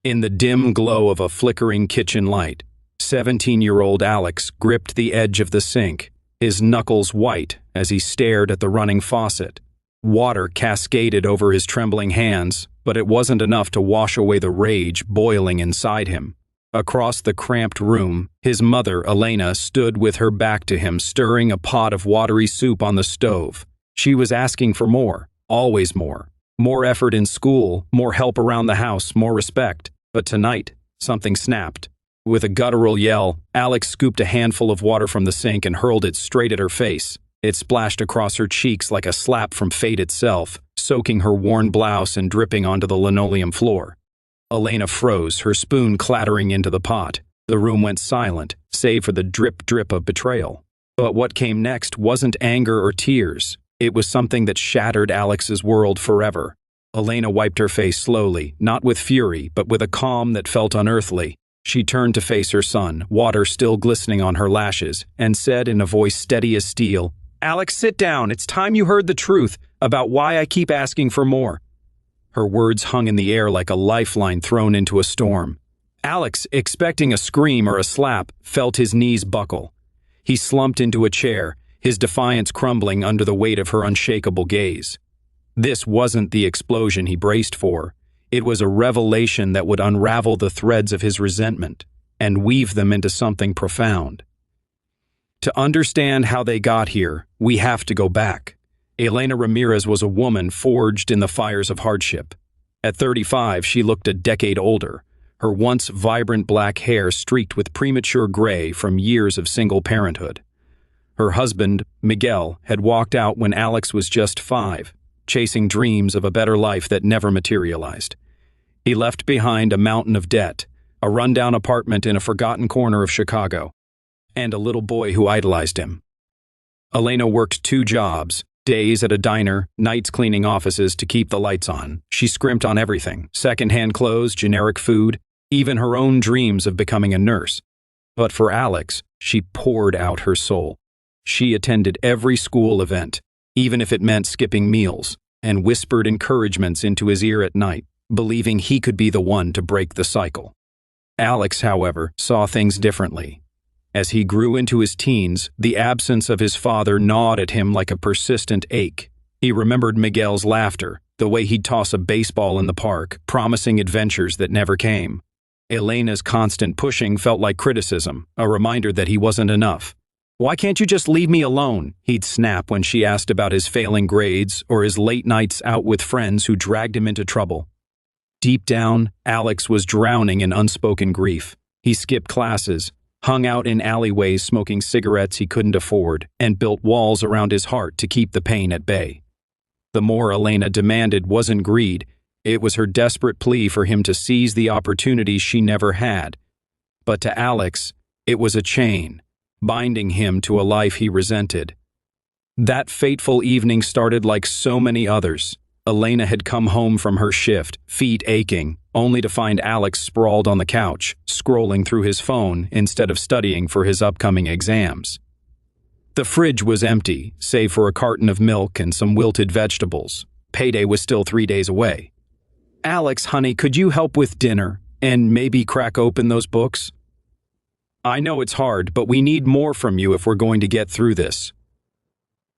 In the dim glow of a flickering kitchen light, 17-year-old Alex gripped the edge of the sink, his knuckles white as he stared at the running faucet. Water cascaded over his trembling hands, but it wasn't enough to wash away the rage boiling inside him. Across the cramped room, his mother, Elena, stood with her back to him, stirring a pot of watery soup on the stove. She was asking for more, always more. More effort in school, more help around the house, more respect. But tonight, something snapped. With a guttural yell, Alex scooped a handful of water from the sink and hurled it straight at her face. It splashed across her cheeks like a slap from fate itself, soaking her worn blouse and dripping onto the linoleum floor. Elena froze, her spoon clattering into the pot. The room went silent, save for the drip-drip of betrayal. But what came next wasn't anger or tears. It was something that shattered Alex's world forever. Elena wiped her face slowly, not with fury, but with a calm that felt unearthly. She turned to face her son, water still glistening on her lashes, and said in a voice steady as steel, "Alex, sit down. It's time you heard the truth about why I keep asking for more." Her words hung in the air like a lifeline thrown into a storm. Alex, expecting a scream or a slap, felt his knees buckle. He slumped into a chair, his defiance crumbling under the weight of her unshakable gaze. This wasn't the explosion he braced for. It was a revelation that would unravel the threads of his resentment and weave them into something profound. To understand how they got here, we have to go back. Elena Ramirez was a woman forged in the fires of hardship. At 35, she looked a decade older, her once vibrant black hair streaked with premature gray from years of single parenthood. Her husband, Miguel, had walked out when Alex was just 5, chasing dreams of a better life that never materialized. He left behind a mountain of debt, a rundown apartment in a forgotten corner of Chicago, and a little boy who idolized him. Elena worked 2 jobs, days at a diner, nights cleaning offices to keep the lights on. She scrimped on everything, secondhand clothes, generic food, even her own dreams of becoming a nurse. But for Alex, she poured out her soul. She attended every school event, even if it meant skipping meals, and whispered encouragements into his ear at night, believing he could be the one to break the cycle. Alex, however, saw things differently. As he grew into his teens, the absence of his father gnawed at him like a persistent ache. He remembered Miguel's laughter, the way he'd toss a baseball in the park, promising adventures that never came. Elena's constant pushing felt like criticism, a reminder that he wasn't enough. "Why can't you just leave me alone?" he'd snap when she asked about his failing grades or his late nights out with friends who dragged him into trouble. Deep down, Alex was drowning in unspoken grief. He skipped classes, hung out in alleyways smoking cigarettes he couldn't afford, and built walls around his heart to keep the pain at bay. The more Elena demanded wasn't greed, it was her desperate plea for him to seize the opportunities she never had. But to Alex, it was a chain, binding him to a life he resented. That fateful evening started like so many others. Elena had come home from her shift, feet aching, only to find Alex sprawled on the couch, scrolling through his phone instead of studying for his upcoming exams. The fridge was empty, save for a carton of milk and some wilted vegetables. Payday was still 3 days away. "Alex, honey, could you help with dinner and maybe crack open those books? I know it's hard, but we need more from you if we're going to get through this."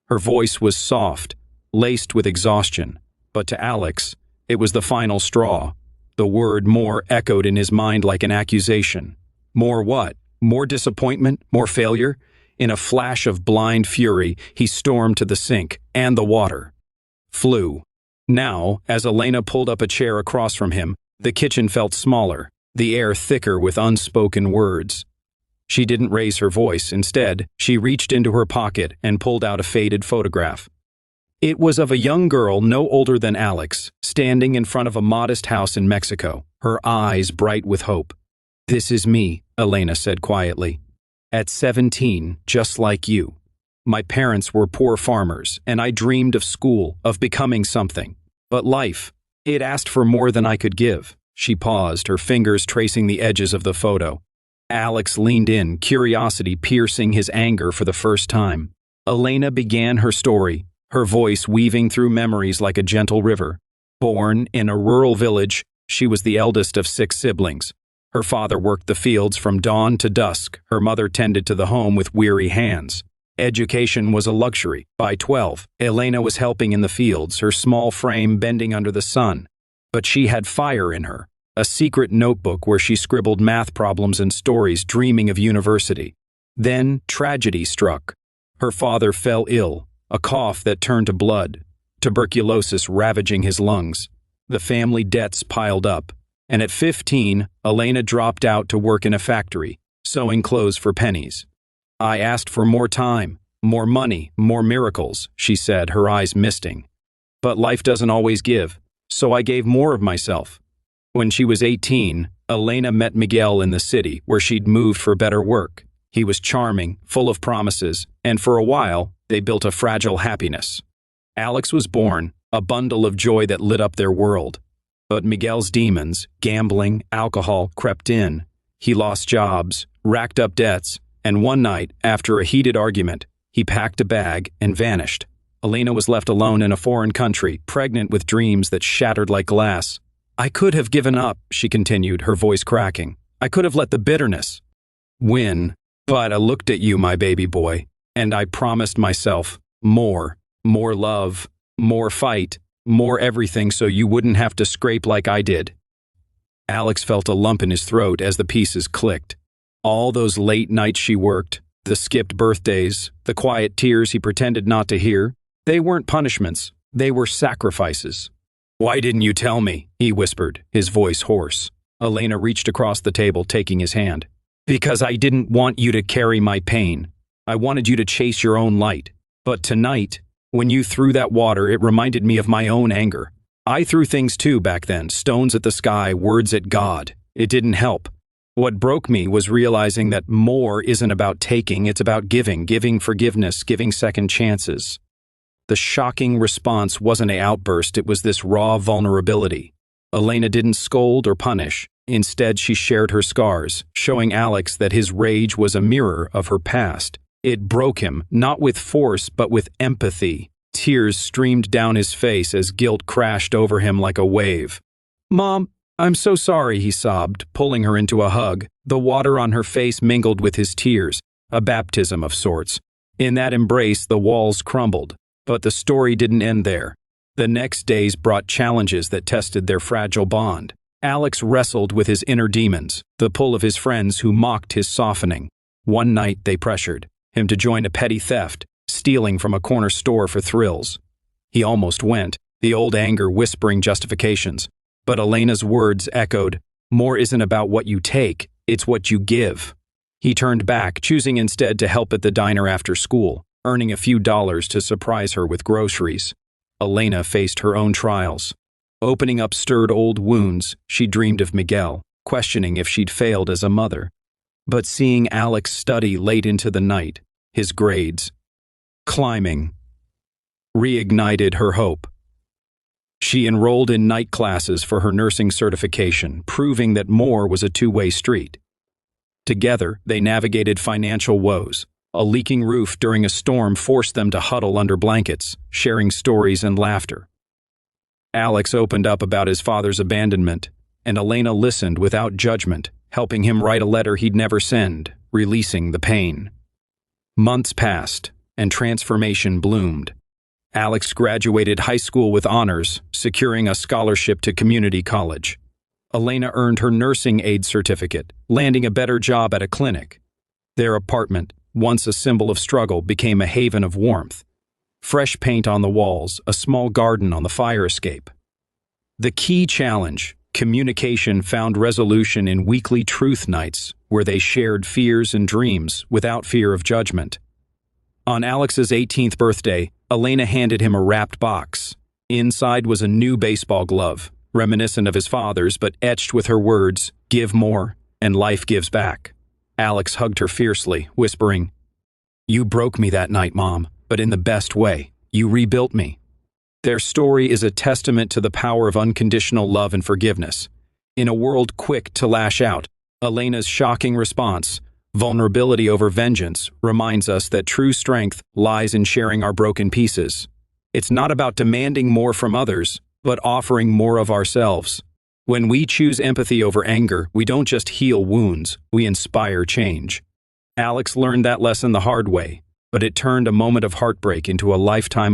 Her voice was soft, laced with exhaustion, but to Alex, it was the final straw. The word "more" echoed in his mind like an accusation. More what? More disappointment? More failure? In a flash of blind fury, he stormed to the sink and the water. Flew. Now, as Elena pulled up a chair across from him, the kitchen felt smaller, the air thicker with unspoken words. She didn't raise her voice. Instead, she reached into her pocket and pulled out a faded photograph. It was of a young girl no older than Alex, standing in front of a modest house in Mexico, her eyes bright with hope. "This is me," Elena said quietly. "At 17, just like you. My parents were poor farmers, and I dreamed of school, of becoming something. But life, it asked for more than I could give." She paused, her fingers tracing the edges of the photo. Alex leaned in, curiosity piercing his anger for the first time. Elena began her story, her voice weaving through memories like a gentle river. Born in a rural village, She was the eldest of 6 siblings. Her father worked the fields from dawn to dusk. Her mother tended to the home with weary hands. Education was a luxury. By 12, Elena was helping in the fields, her small frame bending under the sun. But she had fire in her, a secret notebook where she scribbled math problems and stories, dreaming of university. Then tragedy struck. Her father fell ill, a cough that turned to blood, tuberculosis ravaging his lungs. The family debts piled up, and at 15, Elena dropped out to work in a factory, sewing clothes for pennies. "I asked for more time, more money, more miracles," she said, her eyes misting. "But life doesn't always give, so I gave more of myself." When she was 18, Elena met Miguel in the city, where she'd moved for better work. He was charming, full of promises, and for a while, they built a fragile happiness. Alex was born, a bundle of joy that lit up their world. But Miguel's demons, gambling, alcohol, crept in. He lost jobs, racked up debts, and one night, after a heated argument, he packed a bag and vanished. Elena was left alone in a foreign country, pregnant with dreams that shattered like glass. "I could have given up," she continued, her voice cracking. "I could have let the bitterness win. But I looked at you, my baby boy, and I promised myself more love, more fight, more everything so you wouldn't have to scrape like I did." Alex felt a lump in his throat as the pieces clicked. All those late nights she worked, the skipped birthdays, the quiet tears he pretended not to hear, they weren't punishments, they were sacrifices. "Why didn't you tell me?" he whispered, his voice hoarse. Elena reached across the table, taking his hand. "Because I didn't want you to carry my pain. I wanted you to chase your own light. But tonight, when you threw that water, it reminded me of my own anger. I threw things too back then, stones at the sky, words at God. It didn't help. What broke me was realizing that more isn't about taking, it's about giving forgiveness, giving second chances." The shocking response wasn't an outburst, it was this raw vulnerability. Elena didn't scold or punish. Instead, she shared her scars, showing Alex that his rage was a mirror of her past. It broke him, not with force, but with empathy. Tears streamed down his face as guilt crashed over him like a wave. "Mom, I'm so sorry," he sobbed, pulling her into a hug. The water on her face mingled with his tears, a baptism of sorts. In that embrace, the walls crumbled. But the story didn't end there. The next days brought challenges that tested their fragile bond. Alex wrestled with his inner demons, the pull of his friends who mocked his softening. One night they pressured him to join a petty theft, stealing from a corner store for thrills. He almost went, the old anger whispering justifications. But Elena's words echoed, "More isn't about what you take, it's what you give." He turned back, choosing instead to help at the diner after school, earning a few dollars to surprise her with groceries. Elena faced her own trials. Opening up stirred old wounds, she dreamed of Miguel, questioning if she'd failed as a mother. But seeing Alex study late into the night, his grades climbing, reignited her hope. She enrolled in night classes for her nursing certification, proving that more was a two-way street. Together, they navigated financial woes. A leaking roof during a storm forced them to huddle under blankets, sharing stories and laughter. Alex opened up about his father's abandonment, and Elena listened without judgment, helping him write a letter he'd never send, releasing the pain. Months passed, and transformation bloomed. Alex graduated high school with honors, securing a scholarship to community college. Elena earned her nursing aid certificate, landing a better job at a clinic. Their apartment, once a symbol of struggle, became a haven of warmth. Fresh paint on the walls, a small garden on the fire escape. The key challenge, communication, found resolution in weekly truth nights, where they shared fears and dreams without fear of judgment. On Alex's 18th birthday, Elena handed him a wrapped box. Inside was a new baseball glove, reminiscent of his father's but etched with her words, "Give more, and life gives back." Alex hugged her fiercely, whispering, "You broke me that night, Mom, but in the best way. You rebuilt me." Their story is a testament to the power of unconditional love and forgiveness. In a world quick to lash out, Elena's shocking response, vulnerability over vengeance, reminds us that true strength lies in sharing our broken pieces. It's not about demanding more from others, but offering more of ourselves. When we choose empathy over anger, we don't just heal wounds, we inspire change. Alex learned that lesson the hard way, but it turned a moment of heartbreak into a lifetime